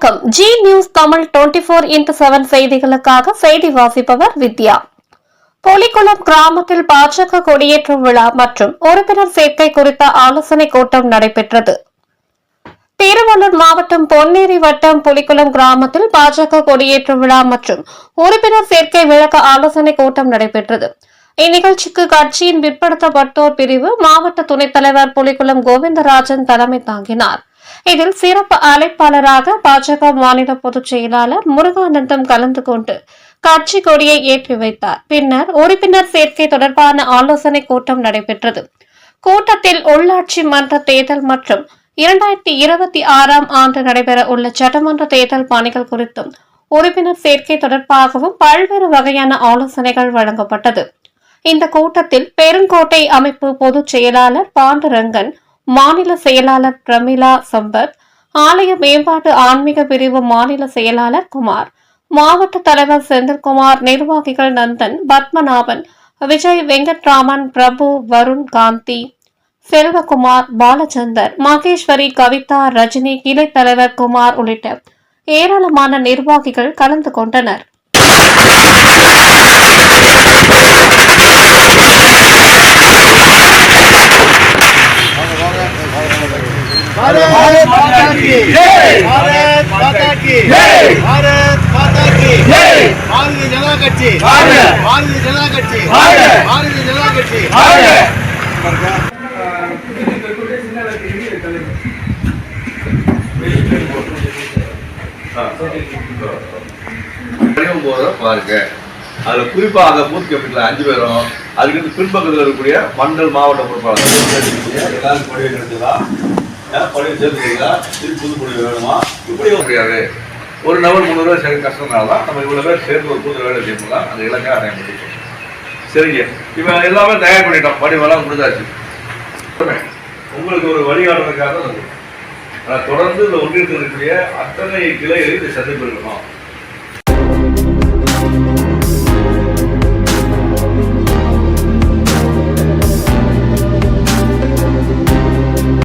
வணக்கம். G news Tamil 24x7 செய்திகளுக்காக செய்தி வாசிப்பவர் வித்யா. புலிக்குளம் கிராமத்தில் பாஜக கொடியேற்றும் விழா மற்றும் உறுப்பினர் சேர்க்கை குறித்த ஆலோசனை கூட்டம் நடைபெற்றது. திருவள்ளூர் மாவட்டம் பொன்னேரி வட்டம் புலிக்குளம் கிராமத்தில் பாஜக கொடியேற்றும் விழா மற்றும் உறுப்பினர் சேர்க்கை விளக்க ஆலோசனை கூட்டம் நடைபெற்றது. இந்நிகழ்ச்சிக்கு கட்சியின் பிற்படுத்தப்பட்டோர் பிரிவு மாவட்ட துணைத் தலைவர் புலிக்குளம் கோவிந்தராஜன் தலைமை தாங்கினார். இதில் சிறப்பு அழைப்பாளராக பாஜக மாநில பொதுச் செயலாளர் முருகானந்தம் கலந்து கொண்டு கட்சி கொடியை ஏற்றி வைத்தார். பின்னர் உறுப்பினர் சேர்க்கை தொடர்பான ஆலோசனை கூட்டம் நடைபெற்றது. கூட்டத்தில் உள்ளாட்சி மன்ற தேர்தல் மற்றும் 2026 ஆண்டு நடைபெற உள்ள சட்டமன்ற தேர்தல் பணிகள் குறித்தும் உறுப்பினர் சேர்க்கை தொடர்பாகவும் பல்வேறு வகையான ஆலோசனைகள் வழங்கப்பட்டது. இந்த கூட்டத்தில் பெருங்கோட்டை அமைப்பு பொதுச் செயலாளர் பாண்டுரங்கன், மாநில செயலாளர் பிரமிளா சம்பத், ஆலய மேம்பாட்டு ஆன்மீக பிரிவு மாநில செயலாளர் குமார், மாவட்ட தலைவர் செந்தில்குமார், நிர்வாகிகள் நந்தன், பத்மநாபன், விஜய், வெங்கட்ராமன், பிரபு, வருண், காந்தி, செல்வகுமார், பாலச்சந்தர், மகேஸ்வரி, கவிதா, ரஜினி, கிளை தலைவர் குமார் உள்ளிட்ட ஏராளமான நிர்வாகிகள் கலந்து கொண்டனர். भारत माता की जय, भारत माता की जय, भारत माता की जय, भारतीय जनता कट्टी, भारतीय जनता कट्टी, भारतीय जनता कट्टी, பாருங்க. அதுல குறிப்பாக பூத் கேபிட்டல் 5 பேரும், அதுக்கு பின்பக்கத்தில் இருக்கக்கூடிய மண்டல் மாவட்ட பொறுப்பாளர் எல்லாரும் பணியை எடுத்துக்கலாம், பணியை சேர்த்துக்கலாம், புது பணி வேணுமா, இப்படி முடியாது. ஒரு நபர் 300 ரூபாய் சேர்க்க கஷ்டம்னால்தான் நம்ம இவ்வளவு பேர் சேர்த்து ஒரு புது வேலை செய்யலாம். அந்த இலக்கை அடைய முடியும். சரிங்க, இப்ப எல்லாமே தயார் பண்ணிட்டோம், பணி வேலை முடிஞ்சாச்சு. உங்களுக்கு ஒரு வழிகாட்டுறதுக்காக தொடர்ந்து இந்த ஒன்றியத்தில் இருக்கக்கூடிய அத்தனை கிளைகளில் இதை சந்திப்பு இருக்கணும்.